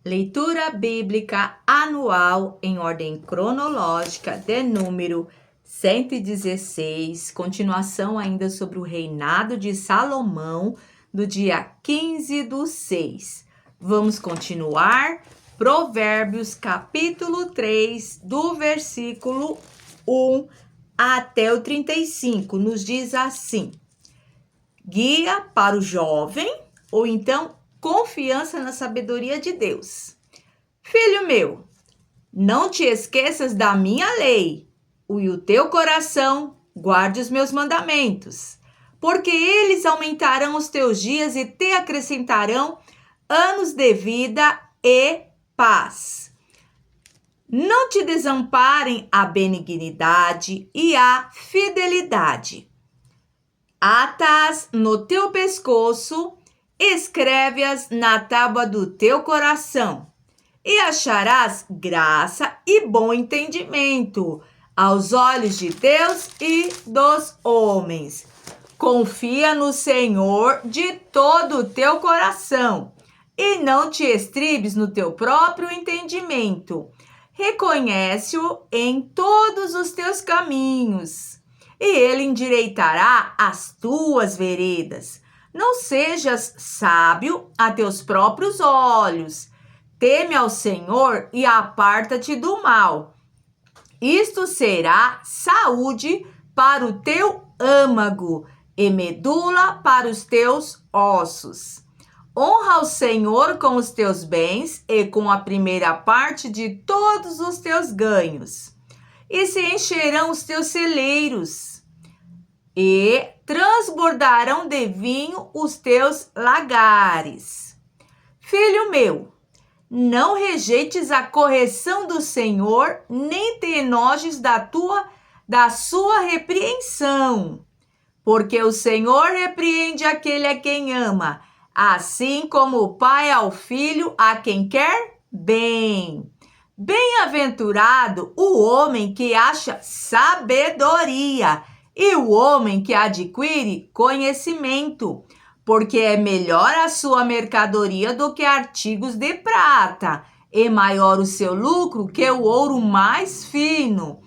Leitura bíblica anual em ordem cronológica de número 116, continuação ainda sobre o reinado de Salomão, do dia 15/6. Vamos continuar. Provérbios, capítulo 3, do versículo 1 até o 35, nos diz assim: guia para o jovem, ou então confiança na sabedoria de Deus. Filho meu, não te esqueças da minha lei, e o teu coração guarde os meus mandamentos, porque eles aumentarão os teus dias e te acrescentarão anos de vida e paz. Não te desamparem a benignidade e a fidelidade. Ata-as no teu pescoço, escreve-as na tábua do teu coração, e acharás graça e bom entendimento aos olhos de Deus e dos homens. Confia no Senhor de todo o teu coração, e não te estribes no teu próprio entendimento. Reconhece-o em todos os teus caminhos, e ele endireitará as tuas veredas. Não sejas sábio a teus próprios olhos. Teme ao Senhor e aparta-te do mal. Isto será saúde para o teu âmago e medula para os teus ossos. Honra ao Senhor com os teus bens e com a primeira parte de todos os teus ganhos. E se encherão os teus celeiros, e transbordarão de vinho os teus lagares. Filho meu, não rejeites a correção do Senhor, nem te enojes da sua repreensão, porque o Senhor repreende aquele a quem ama, assim como o pai ao filho a quem quer bem. Bem-aventurado o homem que acha sabedoria e o homem que adquire conhecimento, porque é melhor a sua mercadoria do que artigos de prata, e maior o seu lucro que o ouro mais fino.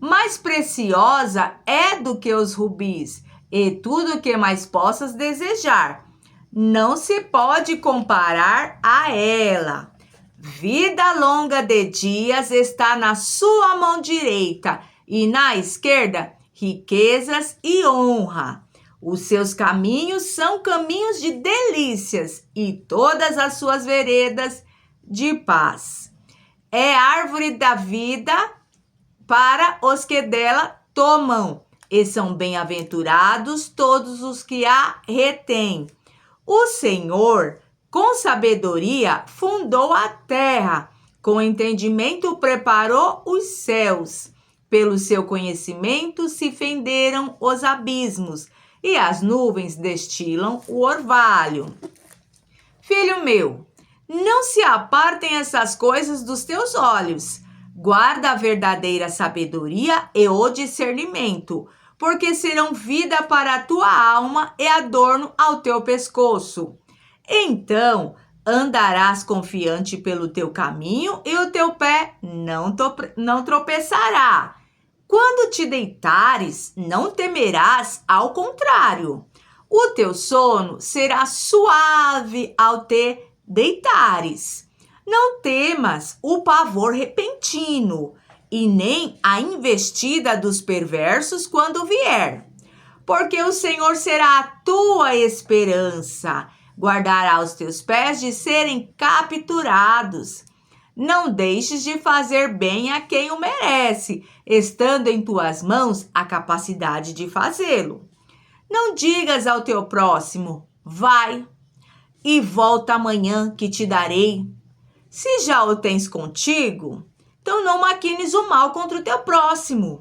Mais preciosa é do que os rubis, e tudo o que mais possas desejar. Não se pode comparar a ela. Vida longa de dias está na sua mão direita, e na esquerda riquezas e honra. Os seus caminhos são caminhos de delícias, e todas as suas veredas de paz. É árvore da vida para os que dela tomam, e são bem-aventurados todos os que a retêm. O Senhor, com sabedoria, fundou a terra, com entendimento preparou os céus. Pelo seu conhecimento se fenderam os abismos, e as nuvens destilam o orvalho. Filho meu, não se apartem essas coisas dos teus olhos. Guarda a verdadeira sabedoria e o discernimento, porque serão vida para a tua alma e adorno ao teu pescoço. Então andarás confiante pelo teu caminho, e o teu pé não tropeçará. Quando te deitares, não temerás, ao contrário. O teu sono será suave ao te deitares. Não temas o pavor repentino, e nem a investida dos perversos quando vier. Porque o Senhor será a tua esperança, guardará os teus pés de serem capturados. Não deixes de fazer bem a quem o merece, estando em tuas mãos a capacidade de fazê-lo. Não digas ao teu próximo, vai, e volta amanhã que te darei. Se já o tens contigo, então não maquines o mal contra o teu próximo,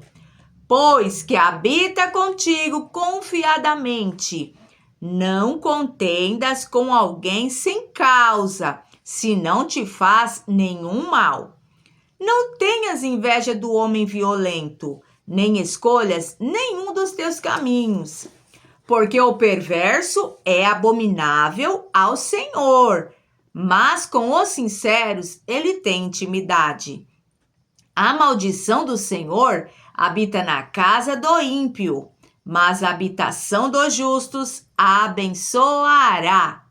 pois que habita contigo confiadamente. Não contendas com alguém sem causa, se não te faz nenhum mal. Não tenhas inveja do homem violento, nem escolhas nenhum dos teus caminhos, porque o perverso é abominável ao Senhor, mas com os sinceros ele tem intimidade. A maldição do Senhor habita na casa do ímpio, mas a habitação dos justos a abençoará.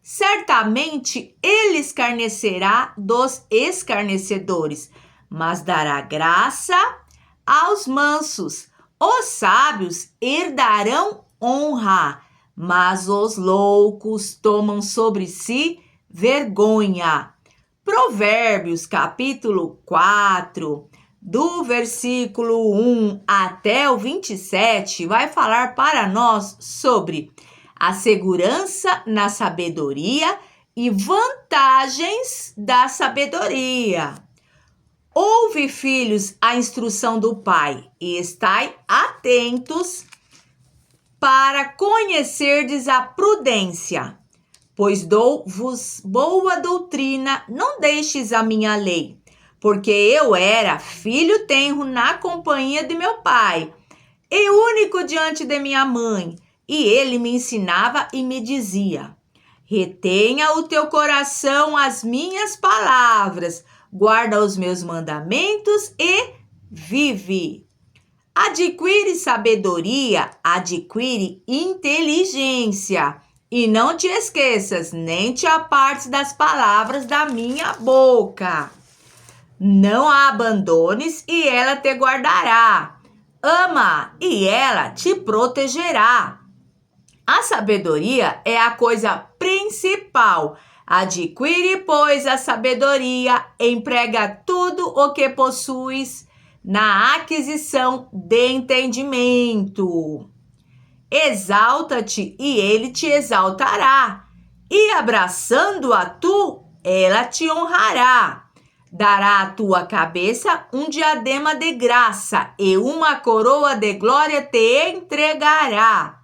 Certamente ele escarnecerá dos escarnecedores, mas dará graça aos mansos. Os sábios herdarão honra, mas os loucos tomam sobre si vergonha. Provérbios, capítulo 4, do versículo 1 até o 27, vai falar para nós sobre a segurança na sabedoria e vantagens da sabedoria. Ouve, filhos, a instrução do pai, e estai atentos para conhecerdes a prudência. Pois dou-vos boa doutrina, não deixes a minha lei. Porque eu era filho tenro na companhia de meu pai, e único diante de minha mãe. E ele me ensinava e me dizia: retenha o teu coração as minhas palavras, guarda os meus mandamentos e vive. Adquire sabedoria, adquire inteligência. E não te esqueças, nem te apartes das palavras da minha boca. Não a abandones e ela te guardará. Ama e ela te protegerá. A sabedoria é a coisa principal. Adquire, pois, a sabedoria, emprega tudo o que possuis na aquisição de entendimento. Exalta-te e ele te exaltará, e abraçando-a tu, ela te honrará. Dará à tua cabeça um diadema de graça, e uma coroa de glória te entregará.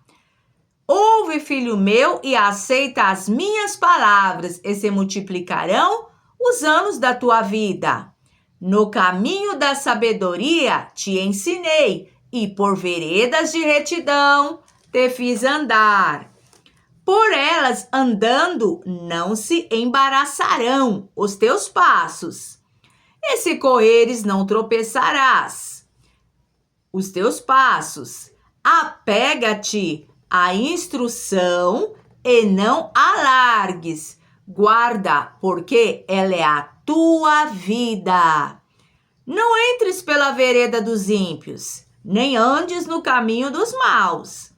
Ouve, filho meu, e aceita as minhas palavras, e se multiplicarão os anos da tua vida. No caminho da sabedoria te ensinei, e por veredas de retidão te fiz andar. Por elas andando, não se embaraçarão os teus passos. E se correres, não tropeçarás os teus passos. Apega-te à instrução e não alargues. Guarda, porque ela é a tua vida. Não entres pela vereda dos ímpios, nem andes no caminho dos maus.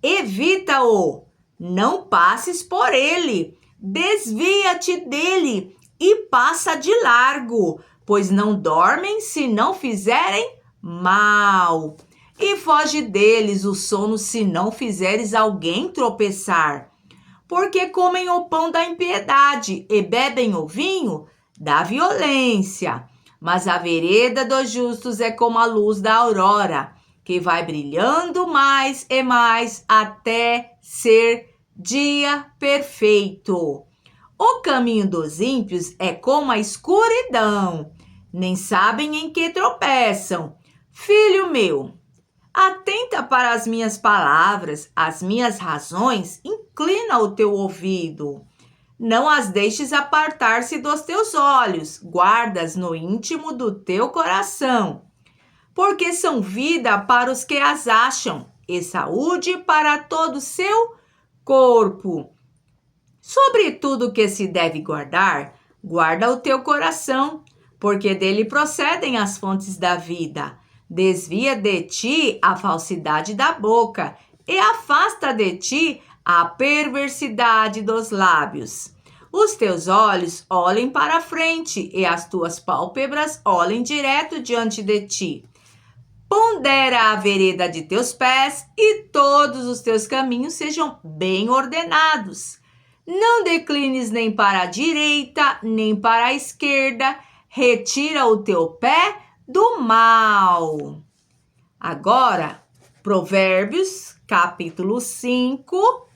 Evita-o, não passes por ele, desvia-te dele e passa de largo, pois não dormem se não fizerem mal. E foge deles o sono se não fizeres alguém tropeçar. Porque comem o pão da impiedade e bebem o vinho da violência. Mas a vereda dos justos é como a luz da aurora, que vai brilhando mais e mais até ser dia perfeito. O caminho dos ímpios é como a escuridão, nem sabem em que tropeçam. Filho meu, atenta para as minhas palavras, as minhas razões, inclina o teu ouvido. Não as deixes apartar-se dos teus olhos, guardas no íntimo do teu coração. Porque são vida para os que as acham, e saúde para todo o seu corpo. Sobre tudo que se deve guardar, guarda o teu coração, porque dele procedem as fontes da vida. Desvia de ti a falsidade da boca, e afasta de ti a perversidade dos lábios. Os teus olhos olhem para a frente, e as tuas pálpebras olhem direto diante de ti. Pondera a vereda de teus pés, e todos os teus caminhos sejam bem ordenados. Não declines nem para a direita, nem para a esquerda. Retira o teu pé do mal. Agora, Provérbios, capítulo 5,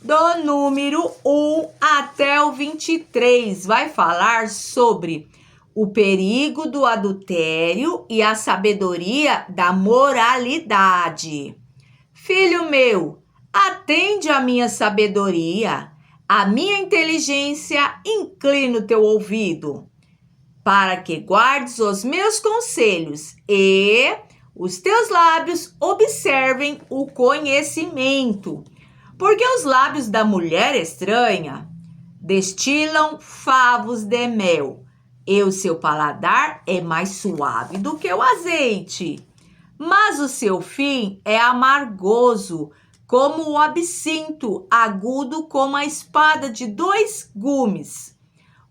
do número 1 até o 23, vai falar sobre o perigo do adultério e a sabedoria da moralidade. Filho meu, atende à minha sabedoria, a minha inteligência inclina o teu ouvido, para que guardes os meus conselhos e os teus lábios observem o conhecimento. Porque os lábios da mulher estranha destilam favos de mel, e o seu paladar é mais suave do que o azeite. Mas o seu fim é amargoso, como o absinto, agudo como a espada de 2 gumes.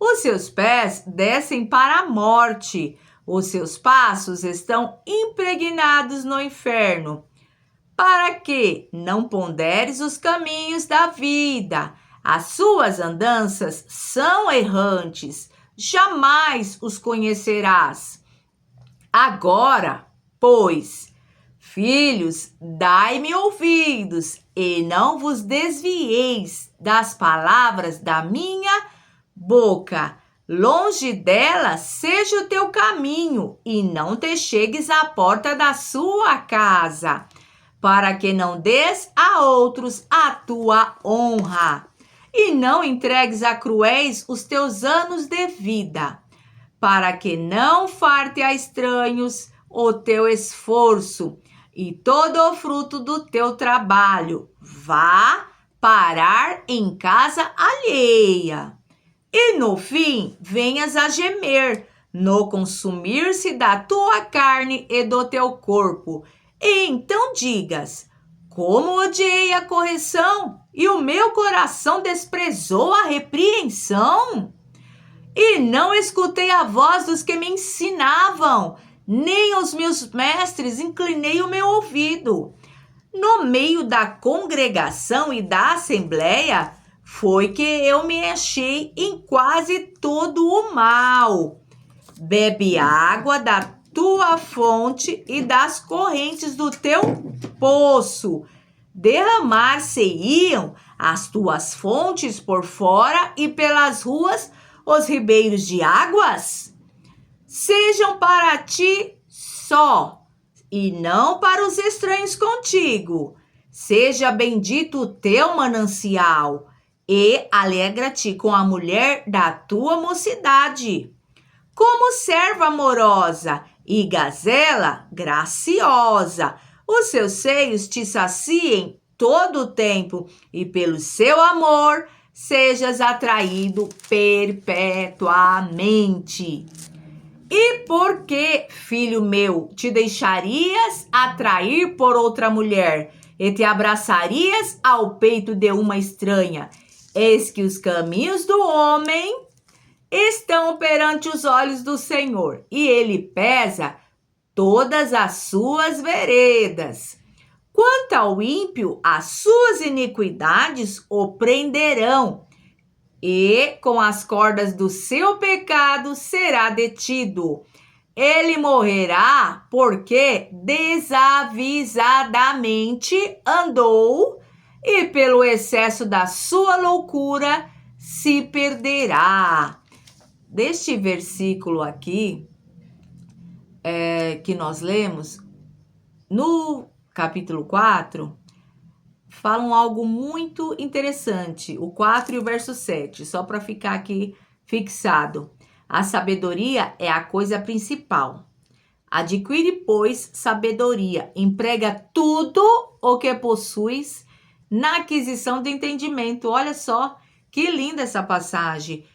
Os seus pés descem para a morte, os seus passos estão impregnados no inferno. Para que não ponderes os caminhos da vida, as suas andanças são errantes, jamais os conhecerás. Agora, pois, filhos, dai-me ouvidos, e não vos desvieis das palavras da minha boca. Longe dela seja o teu caminho, e não te chegues à porta da sua casa, para que não des a outros a tua honra, e não entregues a cruéis os teus anos de vida, para que não farte a estranhos o teu esforço e todo o fruto do teu trabalho vá parar em casa alheia. E no fim venhas a gemer no consumir-se da tua carne e do teu corpo. E então digas: como odiei a correção, e o meu coração desprezou a repreensão. E não escutei a voz dos que me ensinavam, nem aos meus mestres inclinei o meu ouvido. No meio da congregação e da assembleia, foi que eu me achei em quase todo o mal. Bebe água da tua fonte e das correntes do teu poço. Derramar-se-iam as tuas fontes por fora e pelas ruas os ribeiros de águas? Sejam para ti só, e não para os estranhos contigo. Seja bendito o teu manancial, e alegra-te com a mulher da tua mocidade. Como serva amorosa e gazela graciosa, os seus seios te saciem todo o tempo, e pelo seu amor sejas atraído perpetuamente. E por que, filho meu, te deixarias atrair por outra mulher e te abraçarias ao peito de uma estranha? Eis que os caminhos do homem estão perante os olhos do Senhor, e ele pesa todas as suas veredas. Quanto ao ímpio, as suas iniquidades o prenderão, e com as cordas do seu pecado será detido. Ele morrerá porque desavisadamente andou, e pelo excesso da sua loucura se perderá. Deste versículo aqui, que nós lemos, no capítulo 4, falam algo muito interessante, o 4 e o verso 7, só para ficar aqui fixado. A sabedoria é a coisa principal. Adquire, pois, sabedoria, emprega tudo o que possuis na aquisição do entendimento. Olha só que linda essa passagem,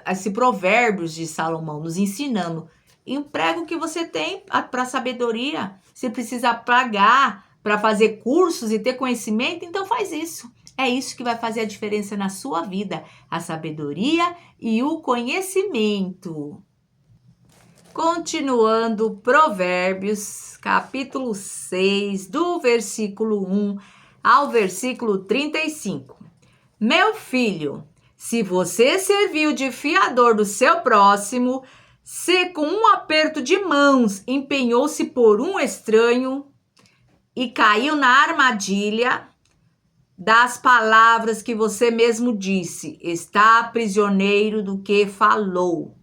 esse Provérbios de Salomão nos ensinando. Emprega o que você tem para sabedoria. Se precisa pagar para fazer cursos e ter conhecimento, então faz isso. É isso que vai fazer a diferença na sua vida, a sabedoria e o conhecimento. Continuando, Provérbios, capítulo 6, do versículo 1 ao versículo 35. Meu filho, se você serviu de fiador do seu próximo, se com um aperto de mãos empenhou-se por um estranho e caiu na armadilha das palavras que você mesmo disse, está prisioneiro do que falou.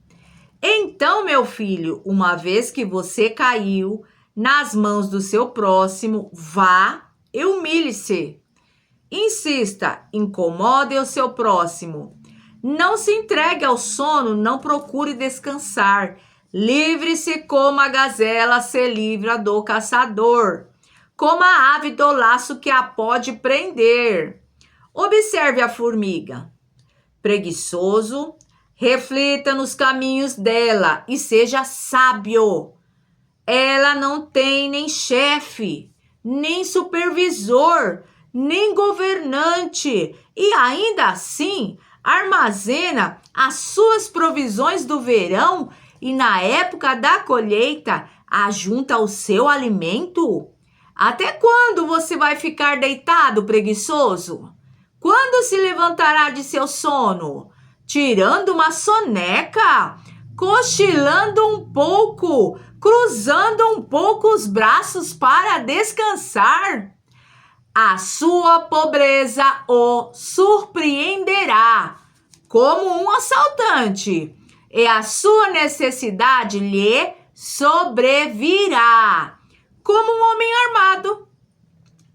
Então, meu filho, uma vez que você caiu nas mãos do seu próximo, vá e humilhe-se Insista, incomode o seu próximo. Não se entregue ao sono, não procure descansar. Livre-se como a gazela se livra do caçador, como a ave do laço que a pode prender. Observe a formiga. Preguiçoso, reflita nos caminhos dela e seja sábio. Ela não tem nem chefe, nem supervisor, nem governante, e ainda assim armazena as suas provisões do verão e na época da colheita ajunta o seu alimento? Até quando você vai ficar deitado, preguiçoso? Quando se levantará de seu sono? Tirando uma soneca? Cochilando um pouco? Cruzando um pouco os braços para descansar? A sua pobreza o surpreenderá como um assaltante, e a sua necessidade lhe sobrevirá como um homem armado.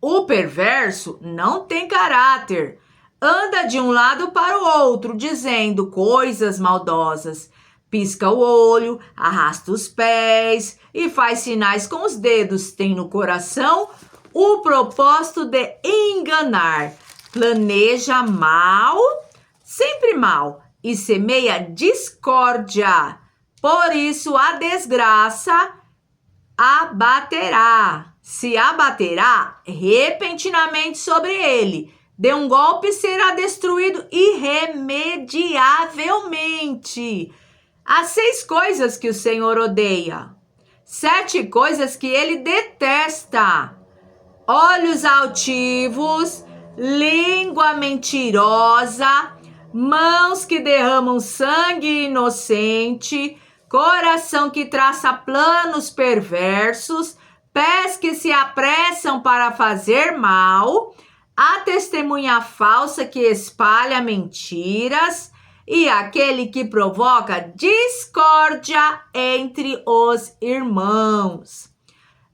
O perverso não tem caráter, anda de um lado para o outro, dizendo coisas maldosas. Pisca o olho, arrasta os pés e faz sinais com os dedos. Tem no coração o propósito de enganar. Planeja mal, sempre mal, e semeia discórdia. Por isso a desgraça abaterá. Se abaterá repentinamente sobre ele. De um golpe será destruído irremediavelmente. Há 6 coisas que o Senhor odeia, 7 coisas que ele detesta: olhos altivos, língua mentirosa, mãos que derramam sangue inocente, coração que traça planos perversos, pés que se apressam para fazer mal, a testemunha falsa que espalha mentiras e aquele que provoca discórdia entre os irmãos.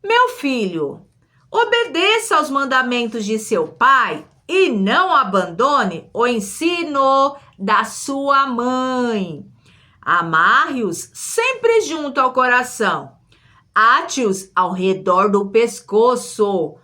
Meu filho, obedeça aos mandamentos de seu pai e não abandone o ensino da sua mãe. Amarre-os sempre junto ao coração. Ate-os ao redor do pescoço.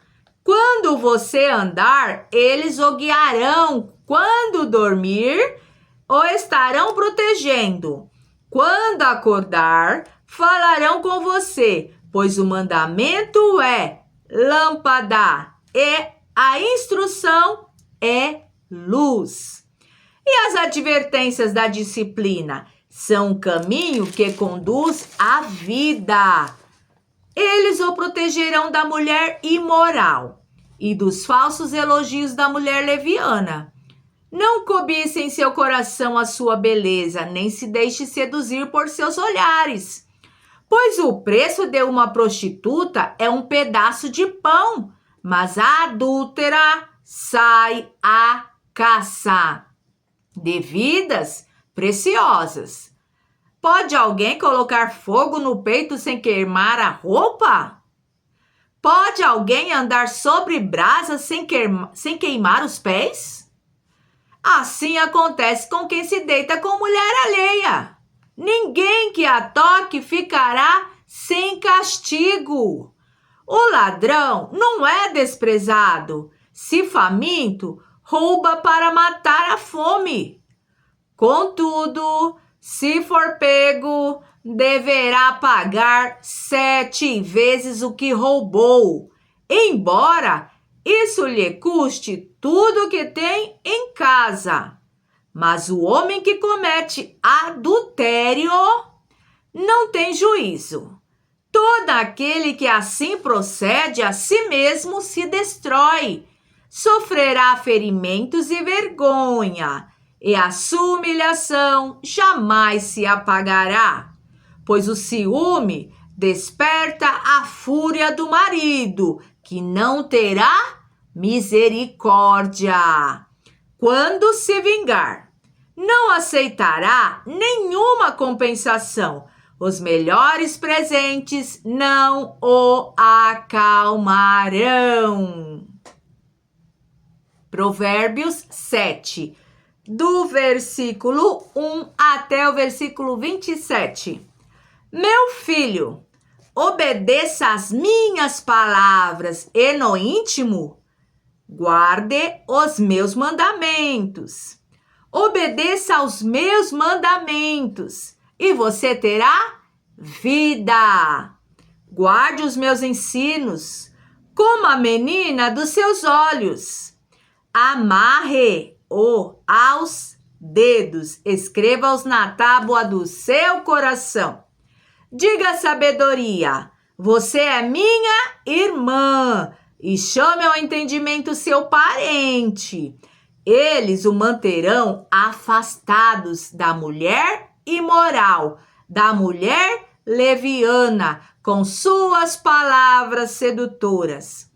Quando você andar, eles o guiarão. Quando dormir, o estarão protegendo. Quando acordar, falarão com você, pois o mandamento é lâmpada e a instrução é luz. E as advertências da disciplina são um caminho que conduz à vida. Eles o protegerão da mulher imoral e dos falsos elogios da mulher leviana. Não cobice em seu coração a sua beleza, nem se deixe seduzir por seus olhares. Pois o preço de uma prostituta é um pedaço de pão, mas a adúltera sai à caça de vidas preciosas. Pode alguém colocar fogo no peito sem queimar a roupa? Pode alguém andar sobre brasas sem queimar os pés? Assim acontece com quem se deita com mulher alheia. Ninguém que a toque ficará sem castigo. O ladrão não é desprezado. Se faminto, rouba para matar a fome. Contudo, se for pego, deverá pagar 7 vezes o que roubou, embora isso lhe custe tudo o que tem em casa. Mas o homem que comete adultério não tem juízo. Todo aquele que assim procede a si mesmo se destrói, sofrerá ferimentos e vergonha, e a sua humilhação jamais se apagará, pois o ciúme desperta a fúria do marido, que não terá misericórdia. Quando se vingar, não aceitará nenhuma compensação. Os melhores presentes não o acalmarão. Provérbios 7, do versículo 1 até o versículo 27. Meu filho, obedeça às minhas palavras e no íntimo, guarde os meus mandamentos. Obedeça aos meus mandamentos e você terá vida. Guarde os meus ensinos como a menina dos seus olhos. Amarre-o aos dedos, escreva-os na tábua do seu coração. Diga a sabedoria, você é minha irmã, e chame ao entendimento seu parente. Eles o manterão afastados da mulher imoral, da mulher leviana, com suas palavras sedutoras.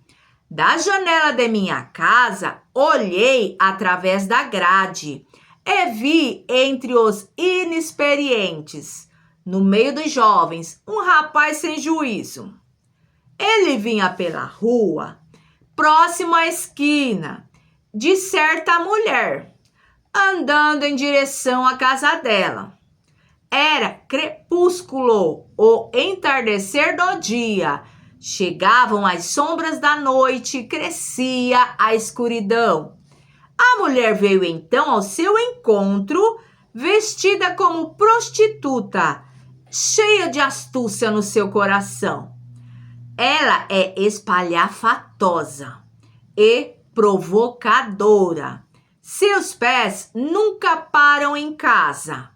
Da janela de minha casa, olhei através da grade e vi entre os inexperientes, no meio dos jovens, um rapaz sem juízo. Ele vinha pela rua, próximo à esquina, de certa mulher, andando em direção à casa dela. Era crepúsculo, o entardecer do dia. Chegavam as sombras da noite, crescia a escuridão. A mulher veio então ao seu encontro, vestida como prostituta, cheia de astúcia no seu coração. Ela é espalhafatosa e provocadora. Seus pés nunca param em casa.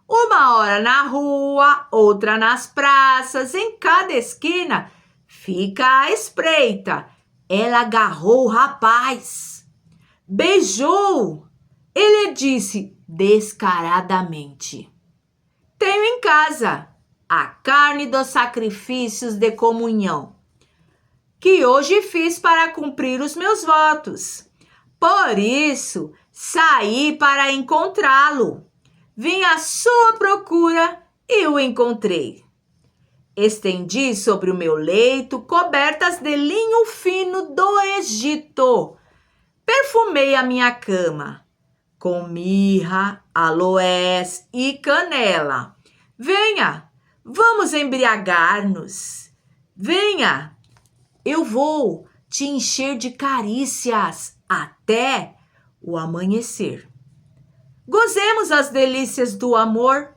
Uma hora na rua, outra nas praças, em cada esquina, fica à espreita. Ela agarrou o rapaz, beijou. Ele disse descaradamente: tenho em casa a carne dos sacrifícios de comunhão, que hoje fiz para cumprir os meus votos. Por isso, saí para encontrá-lo. Vim à sua procura e o encontrei. Estendi sobre o meu leito cobertas de linho fino do Egito. Perfumei a minha cama com mirra, aloés e canela. Venha, vamos embriagar-nos. Venha, eu vou te encher de carícias até o amanhecer. Gozemos as delícias do amor,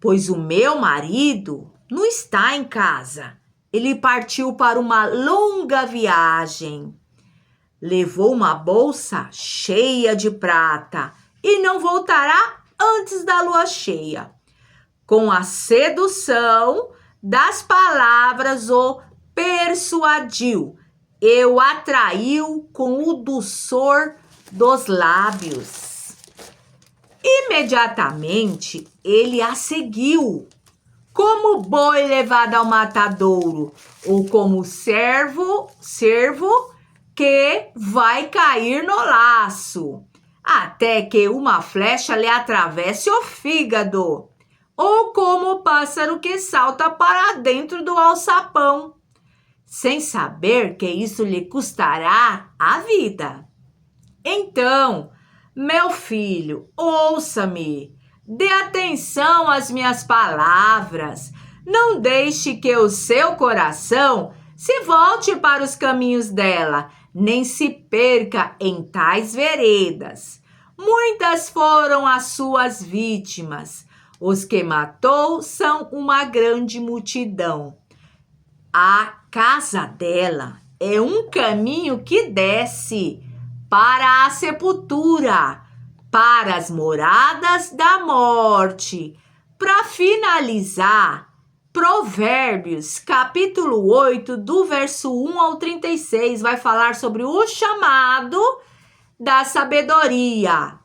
pois o meu marido não está em casa. Ele partiu para uma longa viagem. Levou uma bolsa cheia de prata e não voltará antes da lua cheia. Com a sedução das palavras o persuadiu e o atraiu com o doçor dos lábios. Imediatamente ele a seguiu, como boi levado ao matadouro, ou como cervo que vai cair no laço, até que uma flecha lhe atravesse o fígado, ou como o pássaro que salta para dentro do alçapão, sem saber que isso lhe custará a vida. Então, meu filho, ouça-me, dê atenção às minhas palavras, não deixe que o seu coração se volte para os caminhos dela, nem se perca em tais veredas. Muitas foram as suas vítimas, os que matou são uma grande multidão. A casa dela é um caminho que desce para a sepultura, para as moradas da morte. Para finalizar, Provérbios, capítulo 8, do verso 1 ao 36, vai falar sobre o chamado da sabedoria.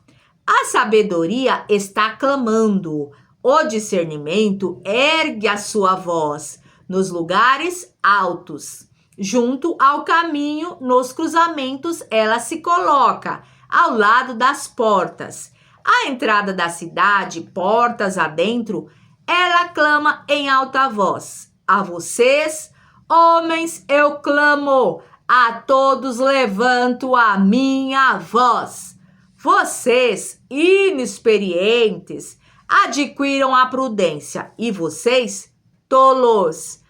A sabedoria está clamando, o discernimento ergue a sua voz nos lugares altos. Junto ao caminho, nos cruzamentos, ela se coloca ao lado das portas. À entrada da cidade, portas adentro, ela clama em alta voz: a vocês, homens, eu clamo, a todos levanto a minha voz. Vocês, inexperientes, adquiram a prudência, e vocês, tolos,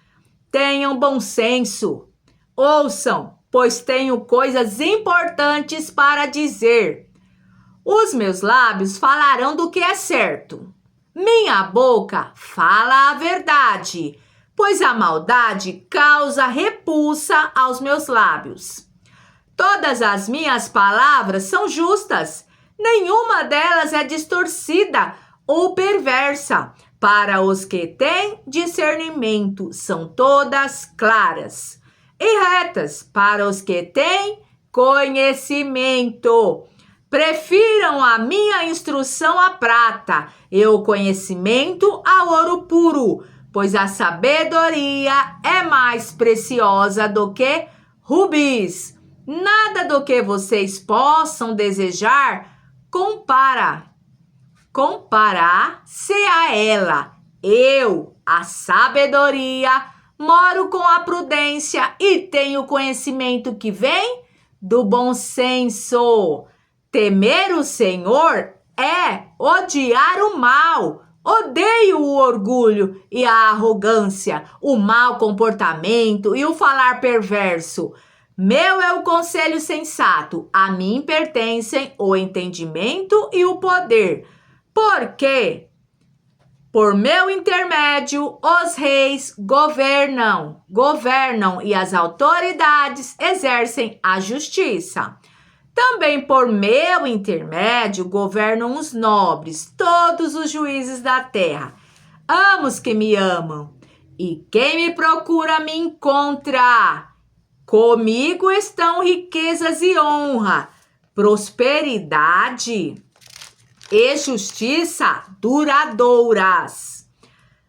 tenham bom senso. Ouçam, pois tenho coisas importantes para dizer. Os meus lábios falarão do que é certo. Minha boca fala a verdade, pois a maldade causa repulsa aos meus lábios. Todas as minhas palavras são justas, nenhuma delas é distorcida ou perversa. Para os que têm discernimento, são todas claras e retas para os que têm conhecimento. Prefiram a minha instrução à prata e o conhecimento ao ouro puro, pois a sabedoria é mais preciosa do que rubis. Nada do que vocês possam desejar comparar-se a ela. Eu, a sabedoria, moro com a prudência e tenho conhecimento que vem do bom senso. Temer o Senhor é odiar o mal. Odeio o orgulho e a arrogância, o mau comportamento e o falar perverso. Meu é o conselho sensato, a mim pertencem o entendimento e o poder. Porque, por meu intermédio, os reis governam e as autoridades exercem a justiça. Também por meu intermédio governam os nobres, todos os juízes da terra. Amo os que me amam, e quem me procura me encontra. Comigo estão riquezas e honra, prosperidade e justiça duradouras.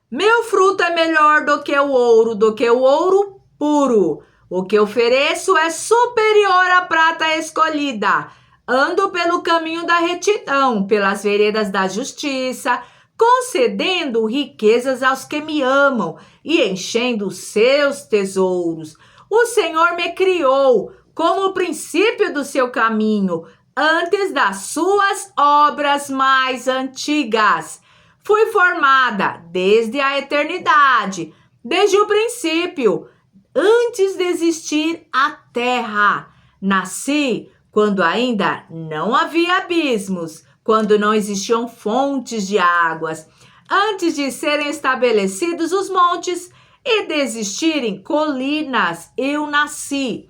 Meu fruto é melhor do que o ouro puro. O que ofereço é superior à prata escolhida. Ando pelo caminho da retidão, pelas veredas da justiça, concedendo riquezas aos que me amam e enchendo os seus tesouros. O Senhor me criou como o princípio do seu caminho, antes das suas obras mais antigas. Fui formada desde a eternidade, desde o princípio, antes de existir a terra. Nasci quando ainda não havia abismos, quando não existiam fontes de águas, antes de serem estabelecidos os montes e de existirem colinas, eu nasci.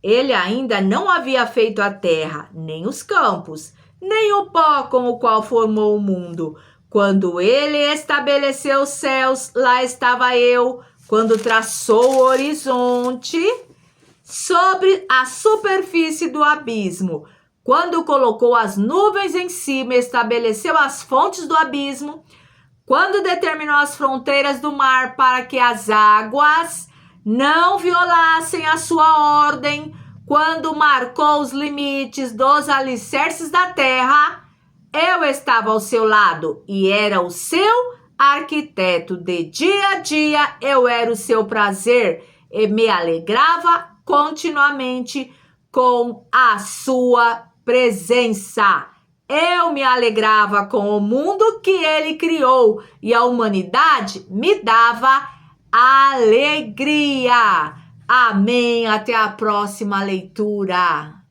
Ele ainda não havia feito a terra, nem os campos, nem o pó com o qual formou o mundo. Quando ele estabeleceu os céus, lá estava eu. Quando traçou o horizonte sobre a superfície do abismo, quando colocou as nuvens em cima e estabeleceu as fontes do abismo, quando determinou as fronteiras do mar para que as águas não violassem a sua ordem, quando marcou os limites dos alicerces da terra, eu estava ao seu lado e era o seu arquiteto. De dia a dia eu era o seu prazer e me alegrava continuamente com a sua presença. Eu me alegrava com o mundo que ele criou e a humanidade me dava alegria. Amém. Até a próxima leitura.